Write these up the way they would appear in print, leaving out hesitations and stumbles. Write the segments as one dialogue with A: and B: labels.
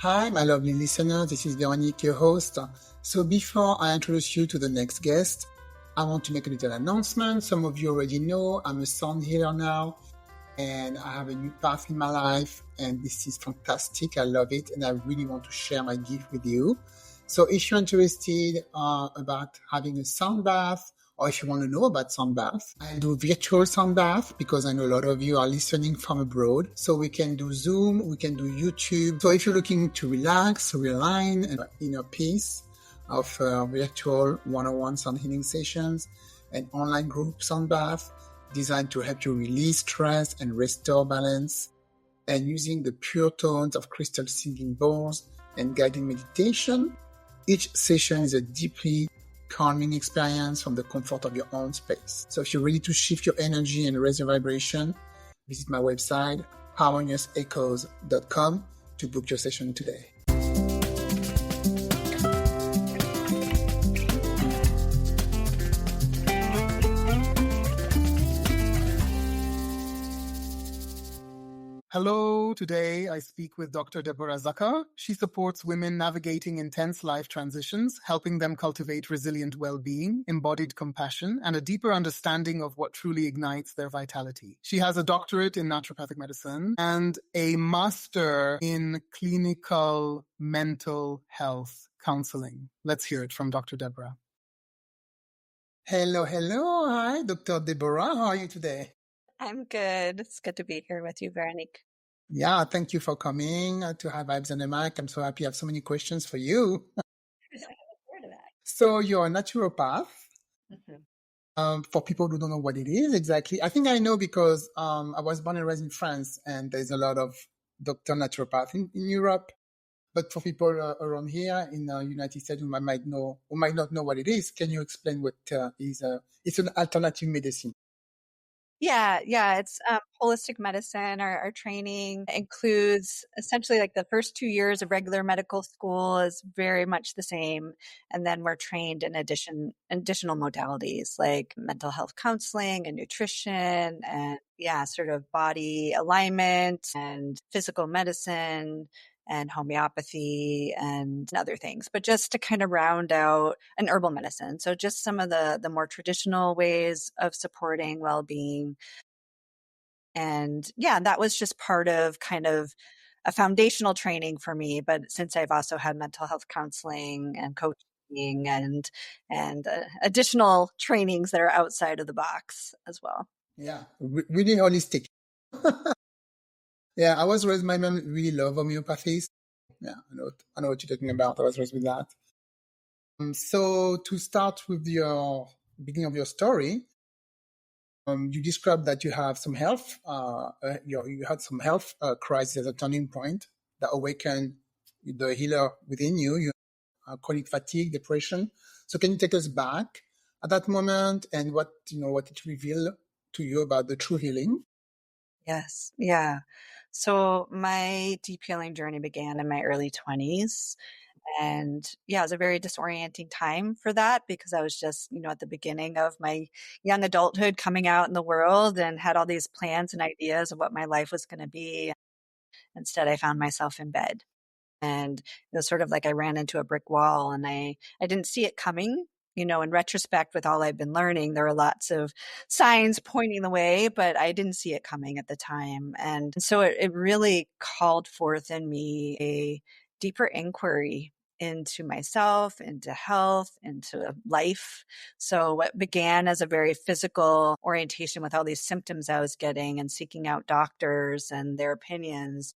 A: Hi, my lovely listener. This is Veronique, your host. So before I introduce you to the next guest, I want to make a little announcement. Some of you already know I'm a sound healer now, and I have a new path in my life, and this is fantastic. I love it, and I really want to share my gift with you. So if you're interested about having a sound bath, or if you want to know about sound bath, I do virtual sound bath because I know a lot of you are listening from abroad. So we can do Zoom, we can do YouTube. So if you're looking to relax, realign, and inner peace, of virtual one-on-one sound healing sessions and online group sound bath designed to help you release stress and restore balance, and using the pure tones of crystal singing bowls and guided meditation. Each session is a deeply calming experience from the comfort of your own space. So if you're ready to shift your energy and raise your vibration, visit my website, harmoniousechoes.com, to book your session today. Hello, today I speak with Dr. Deborah Zucker. She supports women navigating intense life transitions, helping them cultivate resilient well-being, embodied compassion, and a deeper understanding of what truly ignites their vitality. She has a doctorate in naturopathic medicine and a master in clinical mental health counseling. Let's hear it from Dr. Deborah. Hello. Hi, Dr. Deborah. How are you today?
B: I'm good. It's good to be here with you, Veronique.
A: Yeah, thank you for coming to High Vibes on the Mic. I'm so happy I have so many questions for you. So you're a naturopath. For people who don't know what it is exactly, I think I know because I was born and raised in France, and there's a lot of doctor naturopath in Europe. But for people around here in the United States who might not know what it is, can you explain what is? It's an alternative medicine.
B: Yeah. It's holistic medicine. Our training includes essentially like the first 2 years of regular medical school is very much the same. And then we're trained in additional modalities like mental health counseling and nutrition and sort of body alignment and physical medicine and homeopathy and other things, but just to kind of round out an herbal medicine. So just some of the more traditional ways of supporting well-being. And that was just part of kind of a foundational training for me. But since I've also had mental health counseling and coaching and additional trainings that are outside of the box as well.
A: Yeah, really holistic. Yeah, I was raised, my mom really loved homeopathy. Yeah, I know what you're talking about. I was raised with that. So to start with your beginning of your story, you described that you have some health, you had some health crisis as a turning point that awakened the healer within you. You chronic fatigue, depression. So can you take us back at that moment and what it revealed to you about the true healing?
B: Yes. Yeah. So my deep healing journey began in my early 20s. And it was a very disorienting time for that because I was just, at the beginning of my young adulthood coming out in the world and had all these plans and ideas of what my life was going to be. Instead, I found myself in bed. And it was sort of like I ran into a brick wall and I didn't see it coming. In retrospect, with all I've been learning, there were lots of signs pointing the way, but I didn't see it coming at the time. And so it really called forth in me a deeper inquiry into myself, into health, into life. So what began as a very physical orientation with all these symptoms I was getting and seeking out doctors and their opinions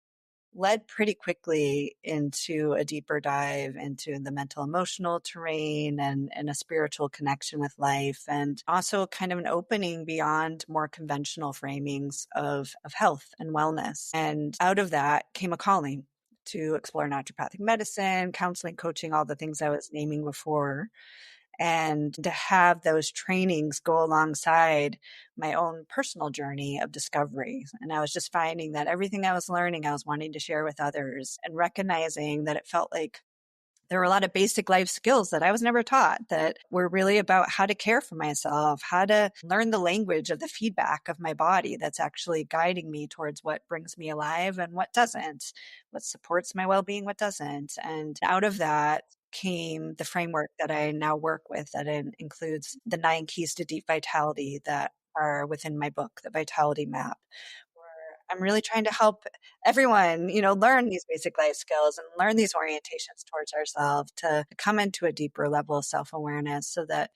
B: led pretty quickly into a deeper dive into the mental emotional terrain and a spiritual connection with life, and also kind of an opening beyond more conventional framings of health and wellness. And out of that came a calling to explore naturopathic medicine, counseling, coaching, all the things I was naming before. And to have those trainings go alongside my own personal journey of discovery. And I was just finding that everything I was learning, I was wanting to share with others and recognizing that it felt like there were a lot of basic life skills that I was never taught that were really about how to care for myself, how to learn the language of the feedback of my body that's actually guiding me towards what brings me alive and what doesn't, what supports my well-being, what doesn't. And out of that came the framework that I now work with that includes the 9 keys to deep vitality that are within my book, the Vitality Map, where I'm really trying to help everyone, learn these basic life skills and learn these orientations towards ourselves to come into a deeper level of self-awareness so that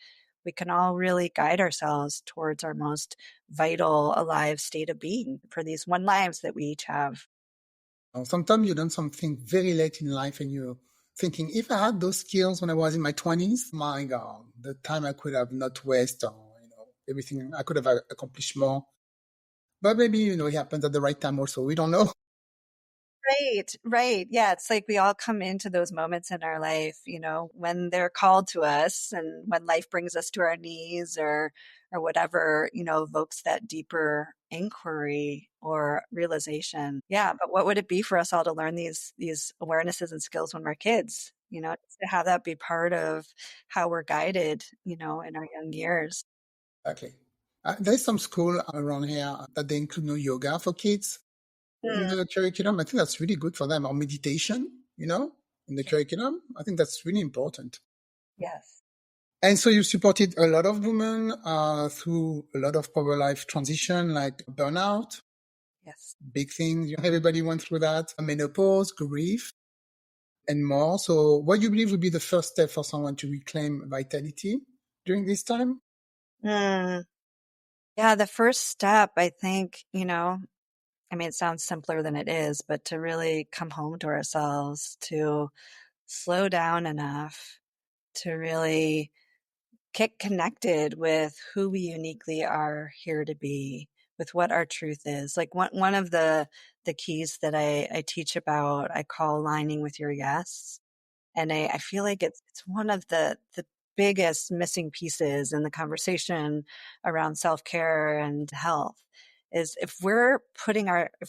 B: we can all really guide ourselves towards our most vital, alive state of being for these one lives that we each have.
A: Sometimes you done something very late in life and you're thinking, if I had those skills when I was in my 20s, my God, the time I could have not wasted, everything, I could have accomplished more. But maybe, it happens at the right time also. We don't know.
B: Right, right. Yeah, it's like we all come into those moments in our life, when they're called to us and when life brings us to our knees or whatever, evokes that deeper inquiry or realization. Yeah, but what would it be for us all to learn these awarenesses and skills when we're kids? Just to have that be part of how we're guided, in our young years.
A: Exactly. There's some school around here that they include no yoga for kids in
B: Mm,
A: the curriculum. I think that's really good for them. Or meditation, in the curriculum. I think that's really important.
B: yes,
A: And so you supported a lot of women through a lot of power life transition, like burnout,
B: yes.
A: big things. Everybody went through that, menopause, grief, and more. So what do you believe would be the first step for someone to reclaim vitality during this time?
B: Mm. Yeah, the first step, I think, it sounds simpler than it is, but to really come home to ourselves, to slow down enough to really get connected with who we uniquely are here to be, with what our truth is. Like one of the keys that I teach about, I call aligning with your yes. And I feel like it's one of the biggest missing pieces in the conversation around self-care and health is if we're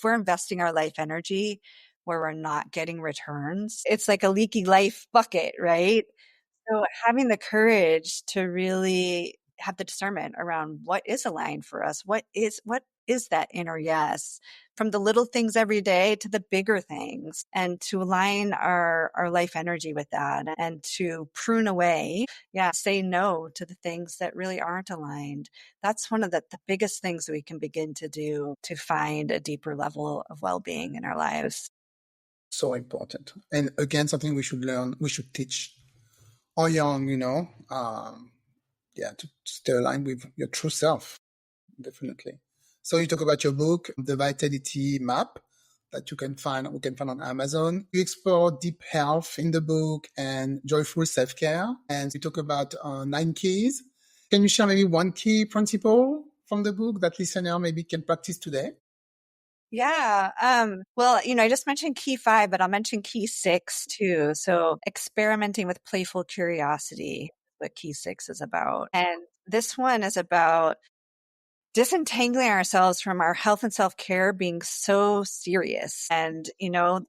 B: investing our life energy where we're not getting returns, it's like a leaky life bucket, right? So having the courage to really have the discernment around what is aligned for us, what is that inner yes, from the little things every day to the bigger things, and to align our life energy with that and to prune away, yeah, say no to the things that really aren't aligned. That's one of the biggest things that we can begin to do to find a deeper level of well-being in our lives.
A: So important. And again, something we should learn, we should teach our young, to stay aligned with your true self. Definitely. So you talk about your book, The Vitality Map, that we can find on Amazon. You explore deep health in the book and joyful self-care. And you talk about 9 keys. Can you share maybe one key principle from the book that listener maybe can practice today?
B: Yeah. Well, I just mentioned key 5, but I'll mention key 6 too. So experimenting with playful curiosity, is what key 6 is about. And this one is about disentangling ourselves from our health and self-care being so serious and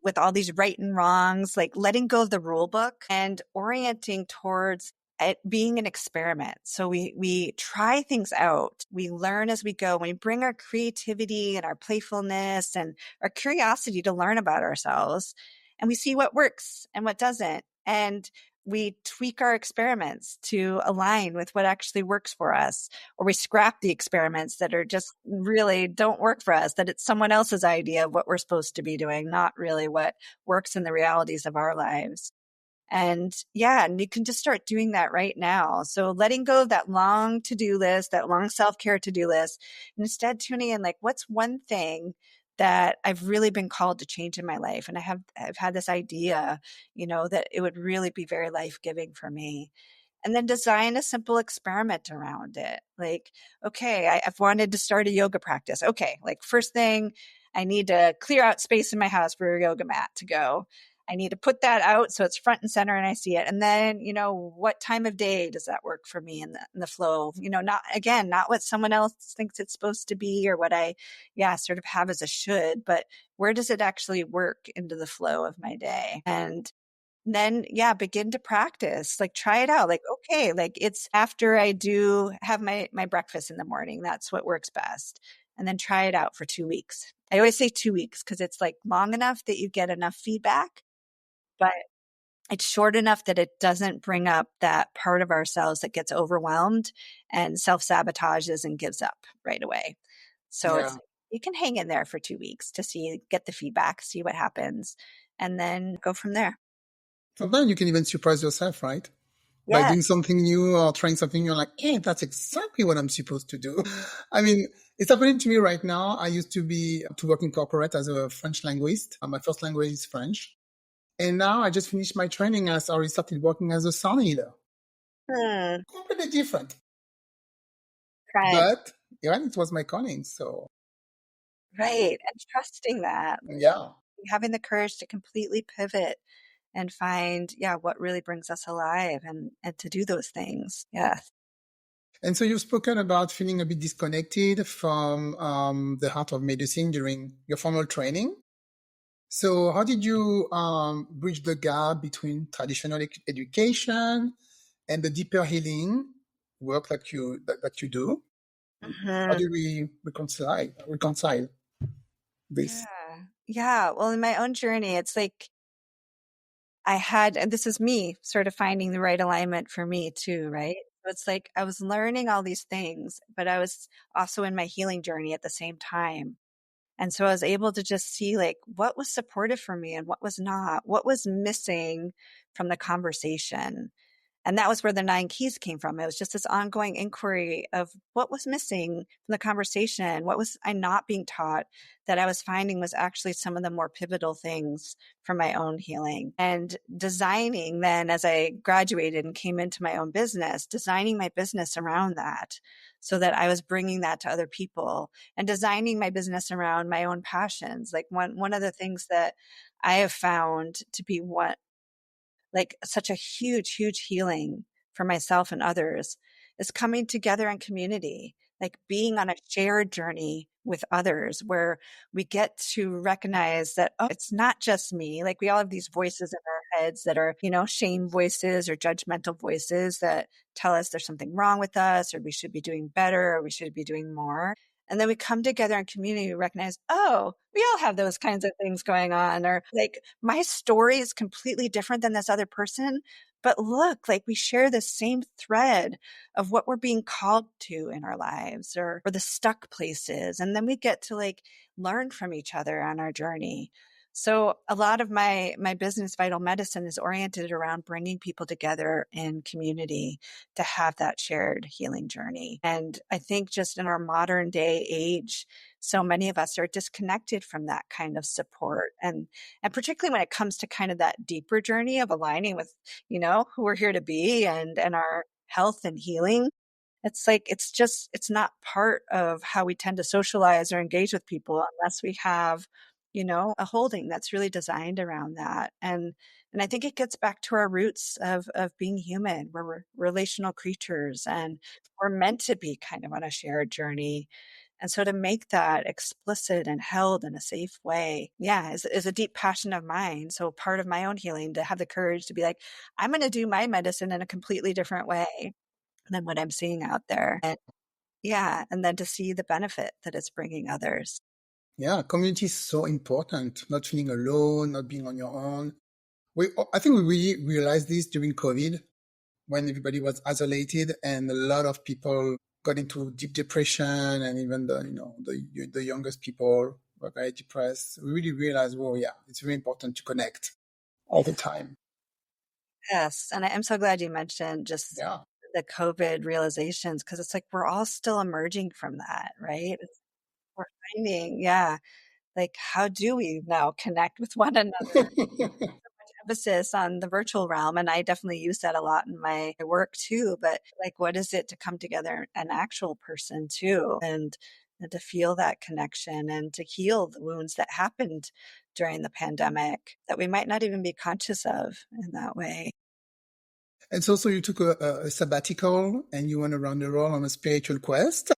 B: with all these right and wrongs, like letting go of the rule book and orienting towards it being an experiment. So we try things out, we learn as we go, we bring our creativity and our playfulness and our curiosity to learn about ourselves, and we see what works and what doesn't, and we tweak our experiments to align with what actually works for us, or we scrap the experiments that are just really don't work for us, that it's someone else's idea of what we're supposed to be doing, not really what works in the realities of our lives. And yeah, and you can just start doing that right now. So letting go of that long to-do list, that long self-care to-do list, and instead tuning in, like, what's one thing that I've really been called to change in my life? And I've had this idea, that it would really be very life-giving for me. And then design a simple experiment around it. Like, okay, I've wanted to start a yoga practice. Okay, like first thing, I need to clear out space in my house for a yoga mat to go. I need to put that out so it's front and center and I see it. And then, what time of day does that work for me in the flow? Not what someone else thinks it's supposed to be or what I, sort of have as a should, but where does it actually work into the flow of my day? And then yeah, begin to practice, like try it out. Like, okay, like it's after I do have my breakfast in the morning, that's what works best. And then try it out for 2 weeks. I always say 2 weeks because it's like long enough that you get enough feedback, but it's short enough that it doesn't bring up that part of ourselves that gets overwhelmed and self-sabotages and gives up right away. So it's
A: Yeah.
B: you can hang in there for 2 weeks to get the feedback, see what happens, and then go from there.
A: Sometimes you can even surprise yourself, right? By
B: Yes.
A: doing something new or trying something, you're like, hey, that's exactly what I'm supposed to do. I mean, it's happening to me right now. I used to work in corporate as a French linguist. My first language is French. And now I just finished my training as I already started working as a sound healer.
B: Hmm.
A: Completely different.
B: Right.
A: But yeah, it was my calling. So
B: Right. And trusting that,
A: yeah.
B: having the courage to completely pivot and find, yeah, what really brings us alive and to do those things. Yes.
A: And so you've spoken about feeling a bit disconnected from the heart of medicine during your formal training. So how did you bridge the gap between traditional education and the deeper healing work that you do? How
B: Hmm.
A: do we reconcile this?
B: Yeah. Yeah. Well, in my own journey, it's like and this is me sort of finding the right alignment for me too, right? So it's like I was learning all these things, but I was also in my healing journey at the same time. And so I was able to just see like what was supportive for me and what was not, what was missing from the conversation. And that was where the 9 keys came from. It was just this ongoing inquiry of what was missing from the conversation. What was I not being taught that I was finding was actually some of the more pivotal things for my own healing. And designing then, as I graduated and came into my own business, designing my business around that so that I was bringing that to other people and designing my business around my own passions. Like one of the things that I have found to be like such a huge healing for myself and others is coming together in community, like being on a shared journey with others where we get to recognize that, oh, it's not just me. Like we all have these voices in our heads that are, shame voices or judgmental voices that tell us there's something wrong with us or we should be doing better or we should be doing more. And then we come together in community to recognize, oh, we all have those kinds of things going on. Or like my story is completely different than this other person. But look, like we share the same thread of what we're being called to in our lives or the stuck places. And then we get to like learn from each other on our journey. So a lot of my business, Vital Medicine, is oriented around bringing people together in community to have that shared healing journey. And I think just in our modern day age, so many of us are disconnected from that kind of support. And particularly when it comes to kind of that deeper journey of aligning with, who we're here to be and our health and healing. It's like it's not part of how we tend to socialize or engage with people unless we have, a holding that's really designed around that. And I think it gets back to our roots of being human. We're relational creatures and we're meant to be kind of on a shared journey. And so to make that explicit and held in a safe way, yeah, is a deep passion of mine. So part of my own healing to have the courage to be like, I'm going to do my medicine in a completely different way than what I'm seeing out there. And yeah, and then to see the benefit that it's bringing others.
A: Yeah, community is so important. Not feeling alone, not being on your own. I think we really realized this during COVID when everybody was isolated and a lot of people got into deep depression and even the youngest people were very depressed. We really realized, well, yeah, it's really important to connect all the time.
B: Yes. And I am so glad you mentioned just
A: Yeah.
B: the COVID realizations because it's like we're all still emerging from that, right? We're finding, yeah, like how do we now connect with one another? Emphasis on the virtual realm, and I definitely use that a lot in my work too, but like what is it to come together an actual person too and to feel that connection and to heal the wounds that happened during the pandemic that we might not even be conscious of in that way.
A: And so you took a sabbatical and you went around the world on a spiritual quest.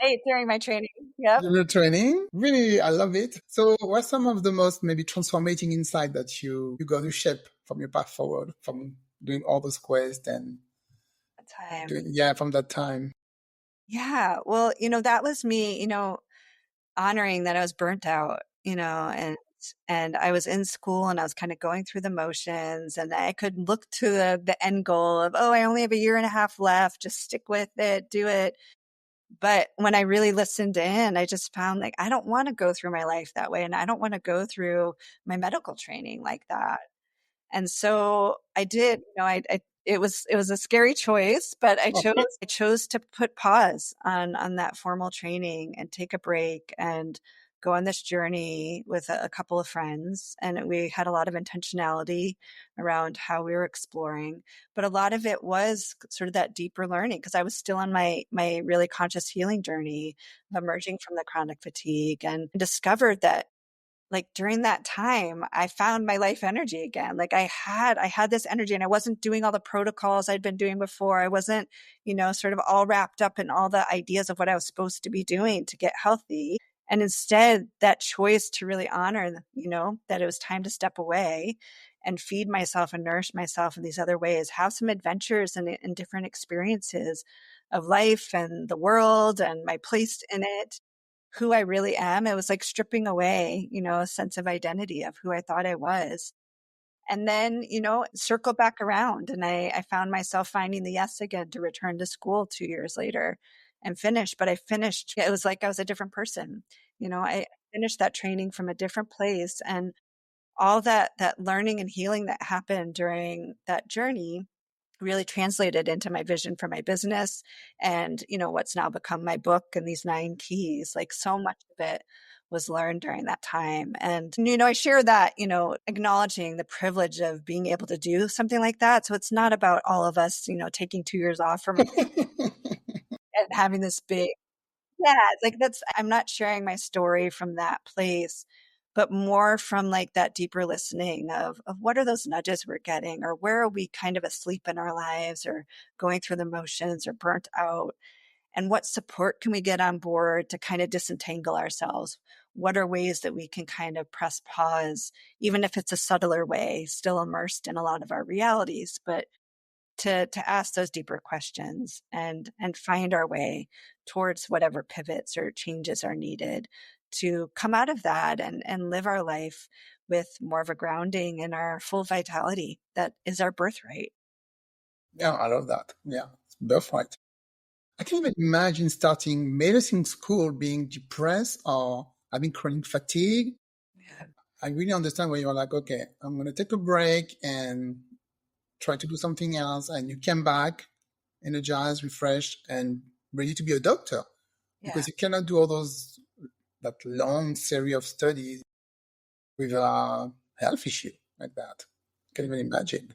B: right, during my training. Yep.
A: Your training. Really, I love it. So what's some of the most maybe transformating insight that you got to shape from your path forward, from doing all those quests and
B: Time.
A: doing, yeah, from that time?
B: Yeah. Well, that was me, honoring that I was burnt out, and I was in school and I was kind of going through the motions, and I could look to the end goal of, oh, I only have a year and a half left. Just stick with it, do it. But when I really listened in, I just found like I don't want to go through my life that way. And I don't want to go through my medical training like that. And so I did, it was a scary choice, but I chose to put pause on that formal training and take a break and go on this journey with a couple of friends. And we had a lot of intentionality around how we were exploring, but a lot of it was sort of that deeper learning because I was still on my really conscious healing journey of emerging from the chronic fatigue and discovered that like during that time I found my life energy again. Like I had this energy and I wasn't doing all the protocols I'd been doing before. I wasn't, sort of all wrapped up in all the ideas of what I was supposed to be doing to get healthy. And instead that choice to really honor, that it was time to step away and feed myself and nourish myself in these other ways, have some adventures and different experiences of life and the world and my place in it, who I really am. It was like stripping away, a sense of identity of who I thought I was. And then, circle back around. And I found myself finding the yes again to return to school 2 years later and finish. But I finished, it was like I was a different person. I finished that training from a different place. And all that learning and healing that happened during that journey really translated into my vision for my business and what's now become my book and these 9 keys. Like so much of it was learned during that time. And I share that, acknowledging the privilege of being able to do something like that. So it's not about all of us, taking 2 years off from and having this big, yeah, it's like I'm not sharing my story from that place, but more from like that deeper listening of what are those nudges we're getting, or where are we kind of asleep in our lives or going through the motions or burnt out, and what support can we get on board to kind of disentangle ourselves? What are ways that we can kind of press pause, even if it's a subtler way, still immersed in a lot of our realities, but to ask those deeper questions and find our way towards whatever pivots or changes are needed to come out of that and live our life with more of a grounding in our full vitality that is our birthright.
A: Yeah, I love that. Yeah, it's birthright. I can even imagine starting medicine school being depressed or having chronic fatigue.
B: Yeah.
A: I really understand where you're like, okay, I'm going to take a break and try to do something else. And you came back energized, refreshed, and ready to be a doctor
B: Yeah.
A: because you cannot do all that long series of studies with a health issue like that. Can't even imagine.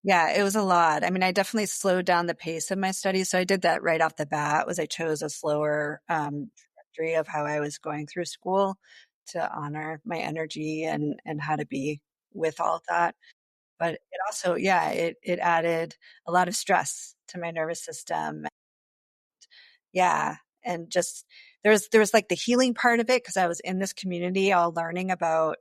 B: Yeah, it was a lot. I mean, I definitely slowed down the pace of my studies. So I did that right off the bat was I chose a slower trajectory of how I was going through school to honor my energy and how to be with all of that. But it also, yeah, it added a lot of stress to my nervous system. Yeah. And just there was like the healing part of it because I was in this community all learning about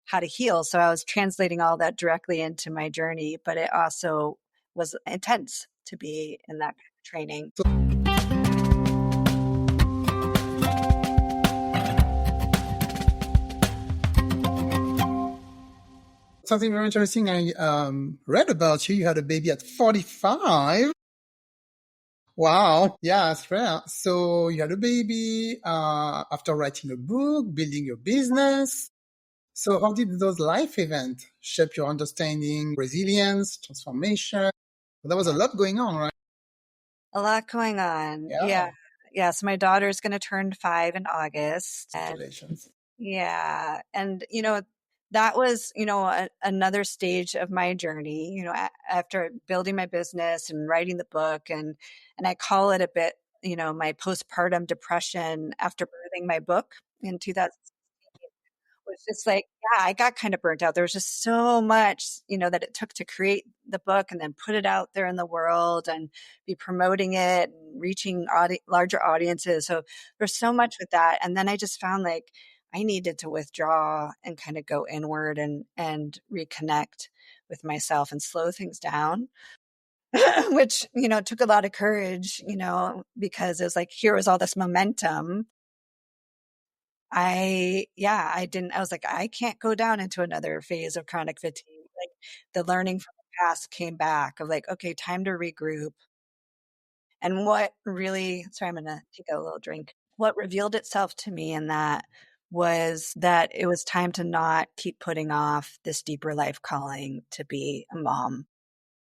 B: how to heal. So I was translating all that directly into my journey, but it also was intense to be in that kind of training.
A: So something very interesting I read about you. You had a baby at 45. Wow. Yeah, that's rare. So you had a baby after writing a book, building your business. So how did those life events shape your understanding, resilience, transformation? There was a lot going on, right?
B: A lot going on. Yeah.
A: Yeah.
B: Yeah. So my daughter's going to turn 5 in August. And
A: Congratulations.
B: yeah. And, that was, another stage of my journey, after building my business and writing the book. And I call it a bit, my postpartum depression after birthing my book in 2000 was just like, yeah, I got kind of burnt out. There was just so much, that it took to create the book and then put it out there in the world and be promoting it and reaching larger audiences. So there's so much with that. And then I just found like I needed to withdraw and kind of go inward and reconnect with myself and slow things down. Which, took a lot of courage, because it was like, here was all this momentum. I was like, I can't go down into another phase of chronic fatigue. Like the learning from the past came back of like, okay, time to regroup. And what really, sorry, I'm going to take a little drink. What revealed itself to me in that was that it was time to not keep putting off this deeper life calling to be a mom.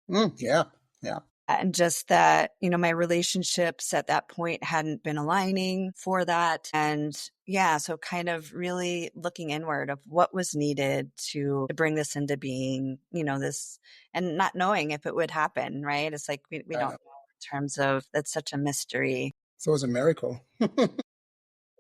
A: Yeah. Yeah.
B: And just that, my relationships at that point hadn't been aligning for that. And yeah, so kind of really looking inward of what was needed to bring this into being, this, and not knowing if it would happen, right? It's like we don't
A: Uh,
B: know in terms of that's such a mystery.
A: so it was a miracle.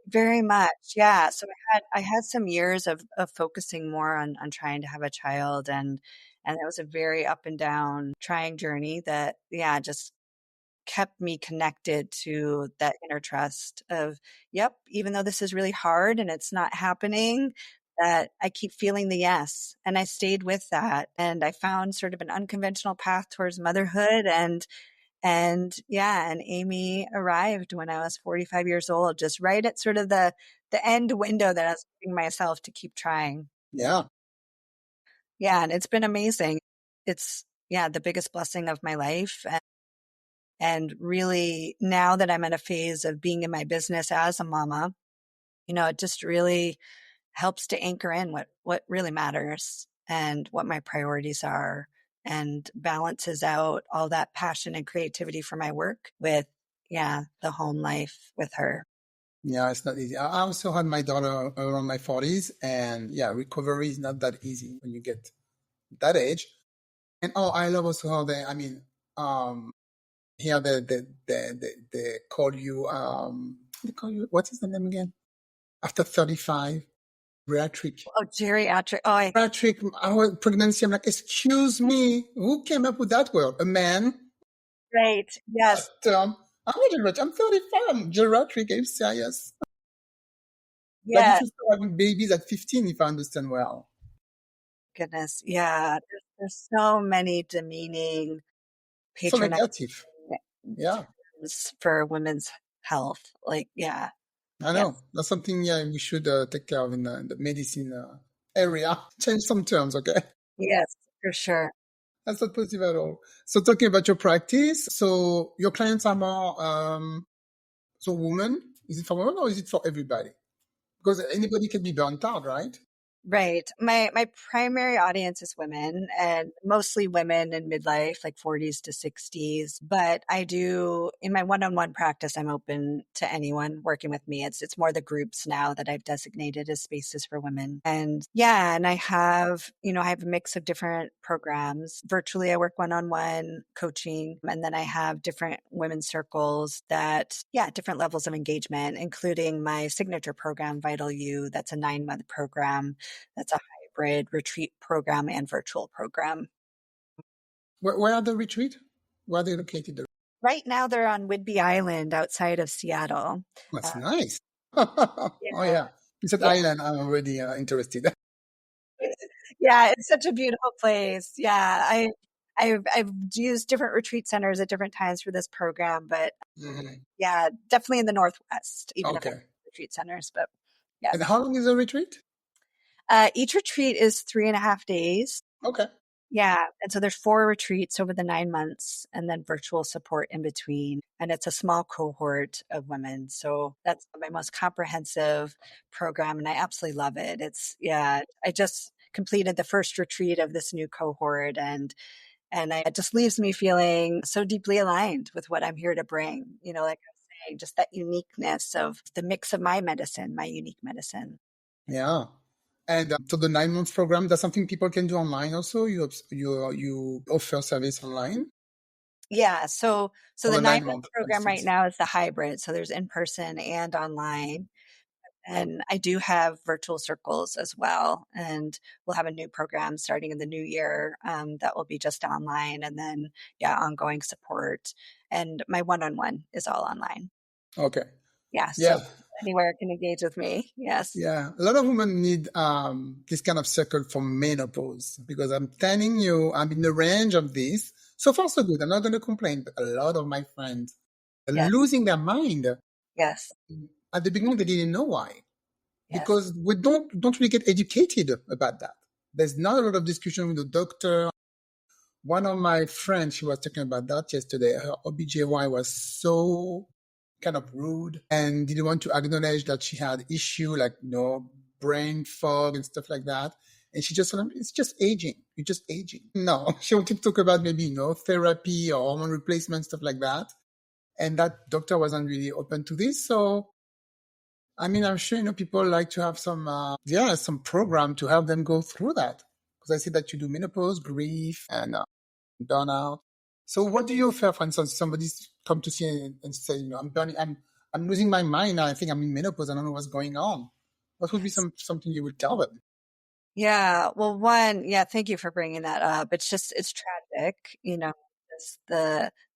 B: Very much. Yeah. So I had some years of focusing more on trying to have a child, and it was a very up and down trying journey that, yeah, just kept me connected to that inner trust of, yep, even though this is really hard and it's not happening, that I keep feeling the yes. And I stayed with that. And I found sort of an unconventional path towards motherhood. And yeah, and Amy arrived when I was 45 years old, just right at sort of the end window that I was giving myself to keep trying.
A: Yeah.
B: Yeah, and it's been amazing. It's yeah, the biggest blessing of my life. And really, now that I'm in a phase of being in my business as a mama, it just really helps to anchor in what really matters and what my priorities are, and balances out all that passion and creativity for my work with, yeah, the home life with her.
A: Yeah, it's not easy. I also had my daughter around my 40s, and yeah, recovery is not that easy when you get that age. And oh, I love also how um, here they call you, what is the name again? After 35, geriatric.
B: Oh, geriatric. Oh,
A: Geriatric, our pregnancy. I'm like, excuse me, who came up with that word? A man?
B: right. Yes.
A: But, I'm not geriatric. I'm 35. I'm geriatric. I'm serious. Like if
B: Yeah.
A: you start having babies at 15, if I understand well.
B: Goodness. Yeah. There's so many demeaning,
A: So
B: patronizing
A: negative. Yeah,
B: terms for women's health. Like, yeah.
A: I
B: Yes.
A: know. That's something, yeah, we should take care of in the medicine area. Change some terms, okay?
B: Yes, for sure.
A: That's not positive at all. So talking about your practice, so your clients are more, so women, is it for women or is it for everybody? Because anybody can be burnt out, right?
B: Right. My primary audience is women, and mostly women in midlife, like 40s to 60s. But I do in my one-on-one practice, I'm open to anyone working with me. It's more the groups now that I've designated as spaces for women. And yeah, and I have a mix of different programs. Virtually, I work one-on-one coaching, and then I have different women's circles that, yeah, different levels of engagement, including my signature program, Vital You. That's a 9-month program. That's a hybrid retreat program and virtual program.
A: Where are the retreat? Where are they located?
B: Right now, they're on Whidbey Island outside of Seattle.
A: That's
B: Uh,
A: nice.
B: yeah,
A: Oh, yeah. You said
B: yeah,
A: island. I'm already interested.
B: yeah. It's such a beautiful place. Yeah, I've used different retreat centers at different times for this program, but
A: Mhm.
B: yeah, definitely in the Northwest, even if I
A: Okay.
B: retreat centers. But yes,
A: And how long is the retreat?
B: each retreat is 3.5 days.
A: Okay.
B: Yeah, and so there's 4 retreats over the 9 months and then virtual support in between, and it's a small cohort of women, so that's my most comprehensive program, and I absolutely love it. It's yeah, I just completed the first retreat of this new cohort, and it just leaves me feeling so deeply aligned with what I'm here to bring, like I was saying, just that uniqueness of the mix of my medicine, my unique medicine.
A: Yeah. And so the 9 months program, that's something people can do online also. You offer service online
B: Yeah, so
A: for
B: the
A: the
B: 9-month
A: 9 month, for
B: program right
A: instance.
B: now is the hybrid, so there's in person and online. And I do have virtual circles as well. And we'll have a new program starting in the new year that will be just online. And then, yeah, ongoing support. And my one on one is all online.
A: Okay.
B: Yeah.
A: Yeah.
B: So anywhere can engage with me. Yes.
A: Yeah. A lot of women need this kind of circle for menopause because I'm telling you, I'm in the range of this. So far, so good. I'm not going to complain, but a lot of my friends are
B: Yes.
A: losing their mind.
B: Yes.
A: At the beginning, they didn't know why
B: Yes.
A: because we don't really get educated about that. There's not a lot of discussion with the doctor. One of my friends, she was talking about that yesterday. Her OBGYN was so kind of rude and didn't want to acknowledge that she had issue like, brain fog and stuff like that. And she just said, it's just aging. You're just aging. No, she wanted to talk about maybe, therapy or hormone replacement, stuff like that. And that doctor wasn't really open to this. So, I mean, I'm sure, people like to have some program to help them go through that. Because I see that you do menopause, grief, and burnout. So what do you offer, for instance, somebody's come to see and say, I'm losing my mind. I think I'm in menopause. I don't know what's going on. What would be
B: Yes.
A: something you would tell them?
B: Yeah. Well, one, yeah, thank you for bringing that up. It's tragic,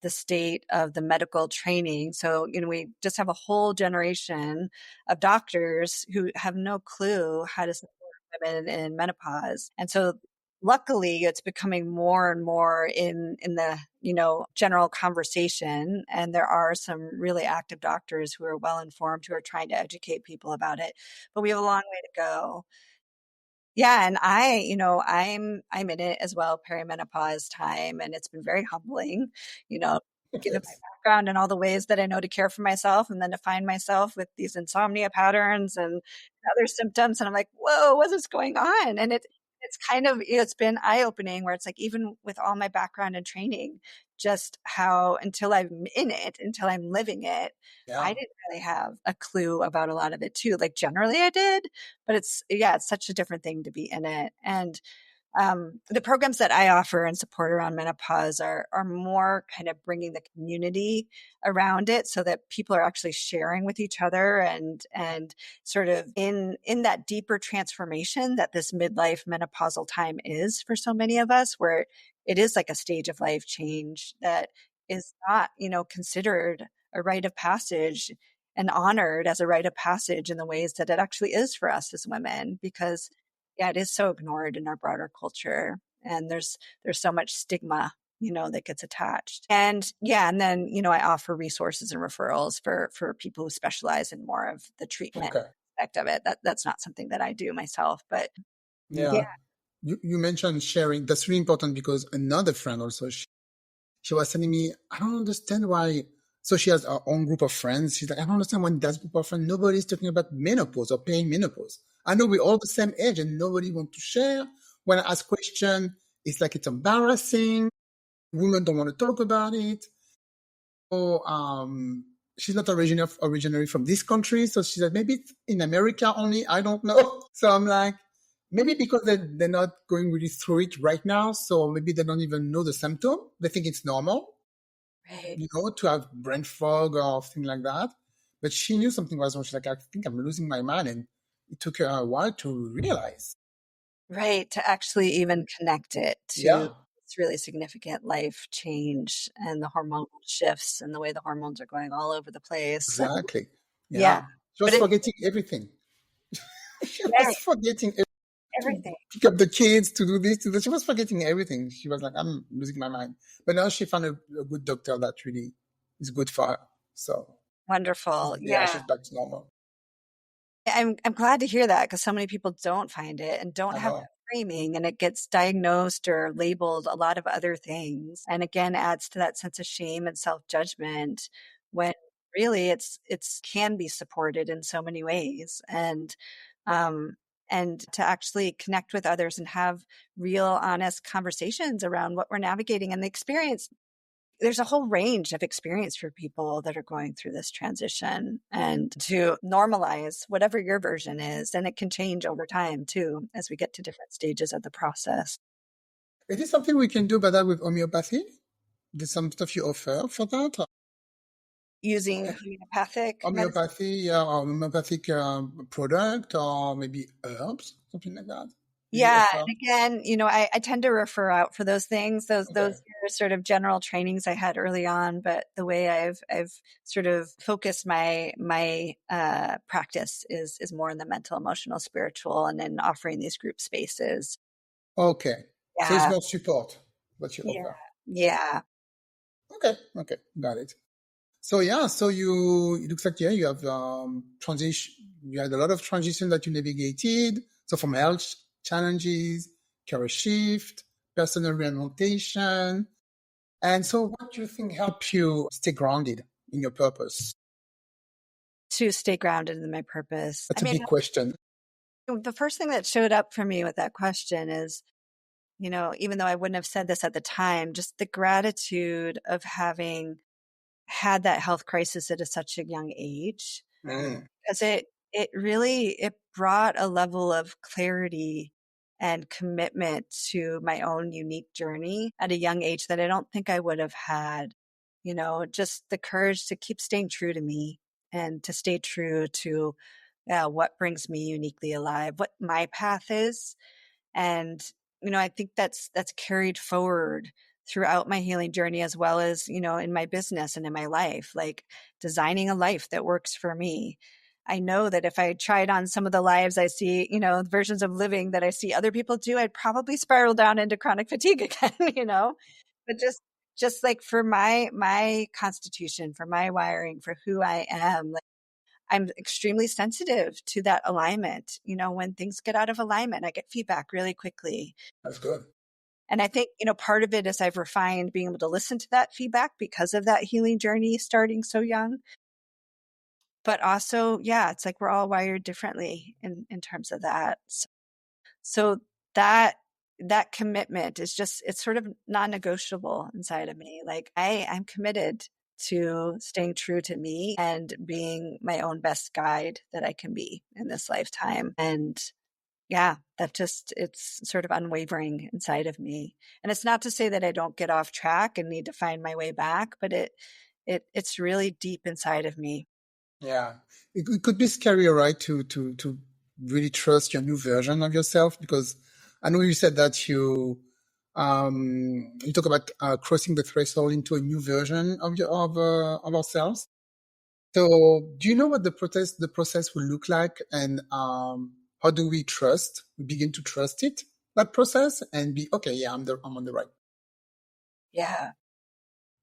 B: the state of the medical training. So, we just have a whole generation of doctors who have no clue how to support women in menopause. And so luckily it's becoming more and more in the, general conversation. And there are some really active doctors who are well informed who are trying to educate people about it. But we have a long way to go. Yeah, and I'm in it as well, perimenopause time, and it's been very humbling, you know, given my
A: Yes.
B: background and all the ways that I know to care for myself, and then to find myself with these insomnia patterns and other symptoms, and I'm like, "Whoa, what is going on?" And it's kind of, it's been eye-opening where it's like even with all my background and training, just how until I'm in it, until I'm living it, I
A: Yeah.
B: didn't really have a clue about a lot of it too. Like generally I did, but it's such a different thing to be in it. And the programs that I offer and support around menopause are more kind of bringing the community around it so that people are actually sharing with each other and sort of in that deeper transformation that this midlife menopausal time is for so many of us, where it is like a stage of life change that is not, considered a rite of passage and honored as a rite of passage in the ways that it actually is for us as women, because yeah, it is so ignored in our broader culture. And there's so much stigma, that gets attached. And yeah, and then, I offer resources and referrals for people who specialize in more of the treatment
A: Okay.
B: aspect of it. That's not something that I do myself, but yeah.
A: Yeah. You mentioned sharing. That's really important because another friend also, she was telling me, I don't understand why. So she has her own group of friends. She's like, I don't understand why in that group of friends, nobody's talking about menopause or menopause. I know we're all the same age and nobody wants to share. When I ask questions, it's like it's embarrassing. Women don't want to talk about it. So she's not originally from this country. So she said, maybe it's in America only. I don't know. So I'm like, maybe because they're not going really through it right now. So maybe they don't even know the symptom. They think it's normal,
B: Right.
A: to have brain fog or thing like that. But she knew something was wrong. She's like, I think I'm losing my mind. And it took her a while to realize.
B: Right. To actually even connect it to
A: Yeah,
B: this really significant life change and the hormonal shifts and the way the hormones are going all over the place. And
A: exactly.
B: yeah.
A: Yeah. She was
B: But it
A: forgetting everything. She was
B: right,
A: forgetting to
B: everything.
A: pick up the kids, to do this, to do. She was forgetting everything. She was like, I'm losing my mind. But now she found a good doctor that really is good for her. So
B: Wonderful.
A: yeah,
B: Yeah.
A: she's back to normal.
B: I'm glad to hear that because so many people don't find it and don't
A: I
B: have that
A: know.
B: framing, and it gets diagnosed or labeled a lot of other things. And again, adds to that sense of shame and self-judgment when really it's can be supported in so many ways. Um and to actually connect with others and have real honest conversations around what we're navigating and the experience. There's a whole range of experience for people that are going through this transition, and to normalize whatever your version is. And it can change over time too, as we get to different stages of the process.
A: Is it something we can do better with homeopathy? There's some stuff you offer for that?
B: using homeopathic medicine.
A: Homeopathy, yeah, or homeopathic product, or maybe herbs, something like that. Do you
B: Yeah,
A: offer?
B: and again, I tend to refer out for those things. Those
A: Okay.
B: are sort of general trainings I had early on, but the way I've sort of focused my practice is more in the mental, emotional, spiritual, and then offering these group spaces.
A: Okay. So it's
B: Yeah,
A: more support what you
B: yeah,
A: offer.
B: yeah.
A: Okay. Okay. Got it. So yeah, so it looks like, yeah, you have transition, you had a lot of transition that you navigated. So from health challenges, career shift, personal reorientation. And so what do you think helped you stay grounded in your purpose?
B: To stay grounded in my purpose. I
A: That's a
B: mean,
A: big question.
B: the first thing that showed up for me with that question is, even though I wouldn't have said this at the time, just the gratitude of having had that health crisis at such a young age,
A: Mm,
B: because it really it brought a level of clarity and commitment to my own unique journey at a young age that I don't think I would have had. Just the courage to keep staying true to me and to stay true to what brings me uniquely alive, what my path is. And I think that's carried forward throughout my healing journey, as well as in my business and in my life, like designing a life that works for me. I know that if I tried on some of the lives I see, versions of living that I see other people do, I'd probably spiral down into chronic fatigue again. But just like for my constitution, for my wiring, for who I am, like, I'm extremely sensitive to that alignment. When things get out of alignment, I get feedback really quickly.
A: that's good.
B: And I think, part of it is I've refined being able to listen to that feedback because of that healing journey starting so young. But also, yeah, it's like we're all wired differently in terms of that. So that that commitment is just, it's sort of non-negotiable inside of me. Like I'm committed to staying true to me and being my own best guide that I can be in this lifetime. And yeah, it's sort of unwavering inside of me. And it's not to say that I don't get off track and need to find my way back, but it's really deep inside of me.
A: Yeah. It could be scary, right? To really trust your new version of yourself, because I know you said that you talk about crossing the threshold into a new version of ourselves. So do you know what the process will look like, and how do we begin to trust that process, and be okay, yeah, I'm on the right.
B: Yeah.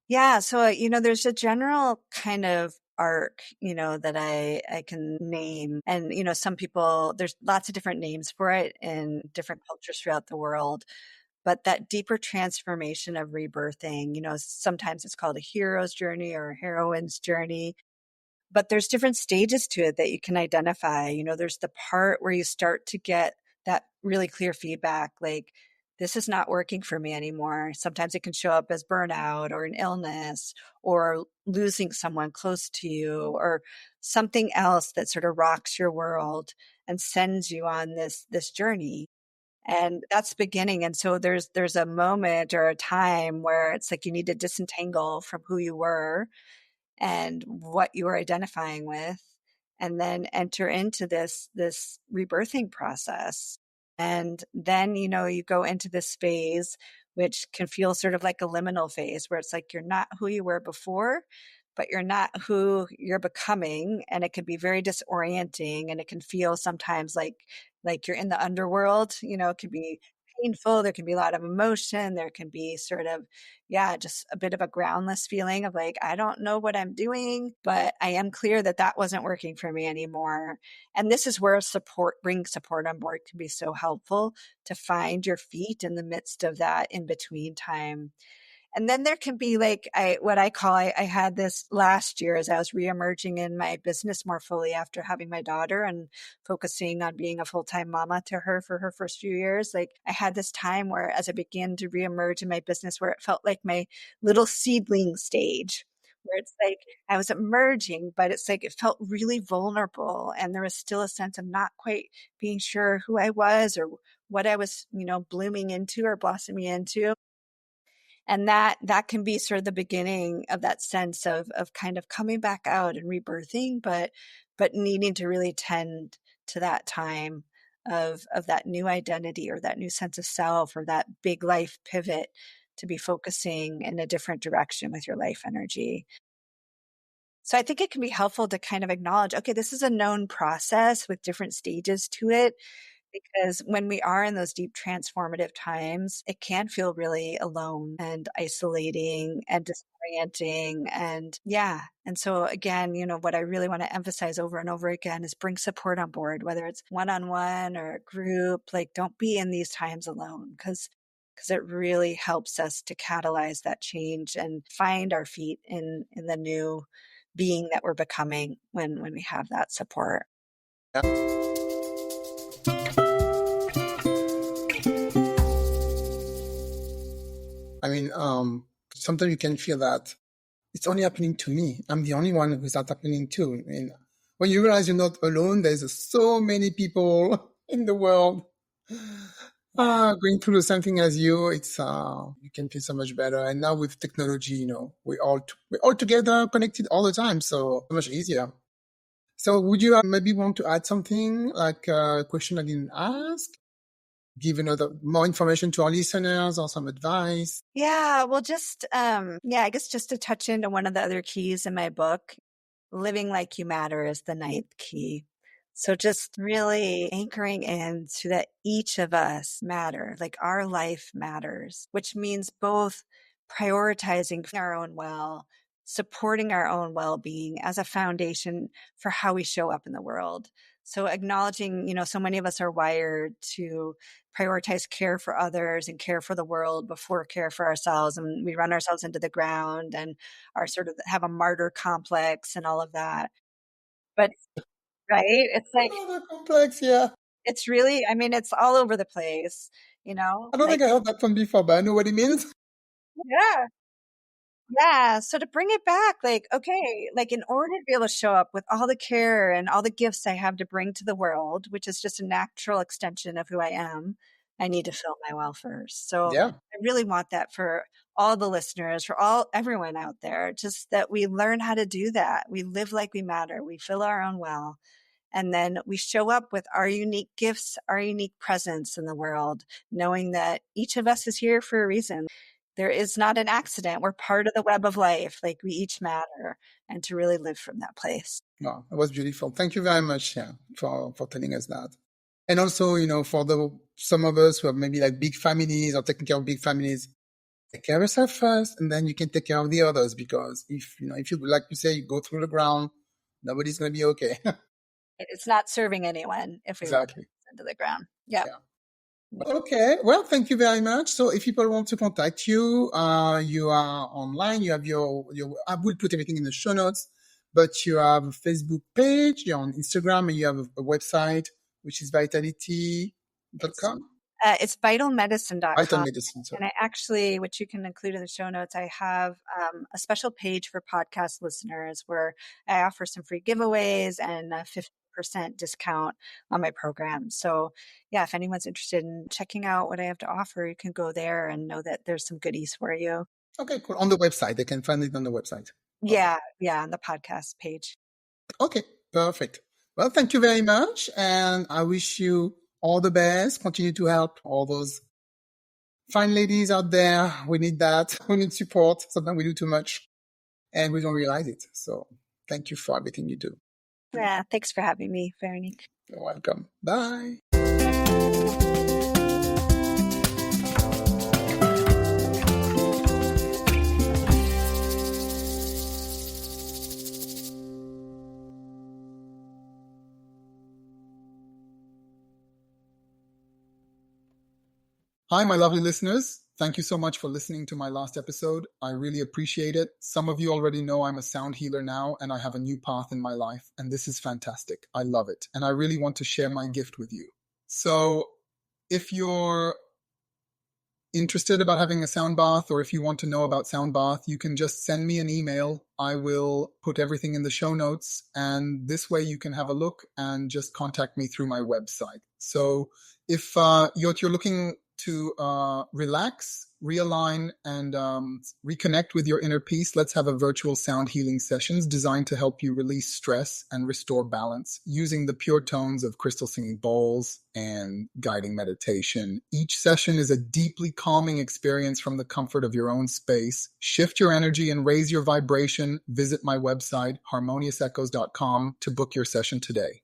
B: Yeah. So, there's a general kind of arc, that I can name. And, some people, there's lots of different names for it in different cultures throughout the world. But that deeper transformation of rebirthing, sometimes it's called a hero's journey or a heroine's journey. But there's different stages to it that you can identify. There's the part where you start to get that really clear feedback, like, this is not working for me anymore. Sometimes it can show up as burnout or an illness or losing someone close to you or something else that sort of rocks your world and sends you on this journey. And that's the beginning. And so there's a moment or a time where it's like you need to disentangle from who you were and what you are identifying with, and then enter into this rebirthing process. And then you go into this phase which can feel sort of like a liminal phase, where it's like you're not who you were before, but you're not who you're becoming. And it can be very disorienting, and it can feel sometimes like you're in the underworld. It can be painful, there can be a lot of emotion, there can be sort of, yeah, just a bit of a groundless feeling of like, I don't know what I'm doing, but I am clear that that wasn't working for me anymore. And this is where bring support on board can be so helpful, to find your feet in the midst of that in between time. And then there can be like I had this last year as I was reemerging in my business more fully after having my daughter and focusing on being a full-time mama to her for her first few years. Like I had this time where as I began to reemerge in my business, where it felt like my little seedling stage, where it's like I was emerging, but it's like it felt really vulnerable. And there was still a sense of not quite being sure who I was or what I was, blooming into or blossoming into. And that can be sort of the beginning of that sense of kind of coming back out and rebirthing, but needing to really tend to that time of that new identity or that new sense of self or that big life pivot to be focusing in a different direction with your life energy. So I think it can be helpful to kind of acknowledge, okay, this is a known process with different stages to it. Because when we are in those deep transformative times, it can feel really alone and isolating and disorienting. And yeah. And so again, what I really want to emphasize over and over again is bring support on board, whether it's one-on-one or a group. Like, don't be in these times alone, because it really helps us to catalyze that change and find our feet in the new being that we're becoming when we have that support.
A: I mean, sometimes you can feel that it's only happening to me. I'm the only one who's not happening to. I mean, when you realize you're not alone, there's so many people in the world going through the same thing as you. It's you can feel so much better. And now with technology, we're all together, connected all the time, so much easier. So would you maybe want to add something, like a question I didn't ask? Give more information to our listeners or some advice?
B: Yeah, well, just, I guess just to touch into one of the other keys in my book, living like you matter is the ninth key. So just really anchoring in so that each of us matter, like our life matters, which means both prioritizing our own supporting our own well-being as a foundation for how we show up in the world. So acknowledging, so many of us are wired to prioritize care for others and care for the world before care for ourselves. And we run ourselves into the ground and are sort of have a martyr complex and all of that. But right, it's like,
A: Another complex, yeah.
B: it's really, I mean, it's all over the place,
A: I don't
B: like,
A: think I heard that one before, but I know what it means.
B: yeah. Yeah. So to bring it back, like, okay, like in order to be able to show up with all the care and all the gifts I have to bring to the world, which is just a natural extension of who I am, I need to fill my well first. So
A: Yeah.
B: I really want that for all the listeners, for everyone out there, just that we learn how to do that. We live like we matter. We fill our own well. And then we show up with our unique gifts, our unique presence in the world, knowing that each of us is here for a reason. There is not an accident. We're part of the web of life. Like, we each matter, and to really live from that place.
A: Wow, that was beautiful. Thank you very much, yeah, for telling us that. And also, for some of us who have maybe like big families or taking care of big families, take care of yourself first, and then you can take care of the others. Because if you, like you say, you go through the ground, nobody's going to be okay.
B: It's not serving anyone if we run
A: Exactly.
B: into the ground. Yep.
A: Yeah. Okay. Well, thank you very much. So if people want to contact you, you are online. You have your, I will put everything in the show notes, but you have a Facebook page, you're on Instagram, and you have a website, which is vitality.com.
B: It's vitalmedicine.com.
A: Vital medicine. So.
B: And I actually, which you can include in the show notes, I have a special page for podcast listeners where I offer some free giveaways and a 50% discount on my program. So yeah, if anyone's interested in checking out what I have to offer, you can go there and know that there's some goodies for you.
A: Okay, cool. On the website. They can find it on the website.
B: Yeah. Okay. Yeah. On the podcast page.
A: Okay, perfect. Well, thank you very much. And I wish you all the best. Continue to help all those fine ladies out there. We need that. We need support. Sometimes we do too much and we don't realize it. So thank you for everything you do.
B: Yeah. Thanks for having me, Veronique.
A: You're welcome. Bye. Hi, my lovely listeners. Thank you so much for listening to my last episode. I really appreciate it. Some of you already know I'm a sound healer now, and I have a new path in my life, and this is fantastic. I love it, and I really want to share my gift with you. So if you're interested about having a sound bath, or if you want to know about sound bath, you can just send me an email. I will put everything in the show notes, and this way you can have a look and just contact me through my website. So if you're looking to relax realign and reconnect with your inner peace, let's have a virtual sound healing sessions designed to help you release stress and restore balance using the pure tones of crystal singing bowls and guiding meditation. Each session is a deeply calming experience from the comfort of your own space. Shift your energy and raise your vibration. Visit my website, harmoniousechoes.com, to book your session today.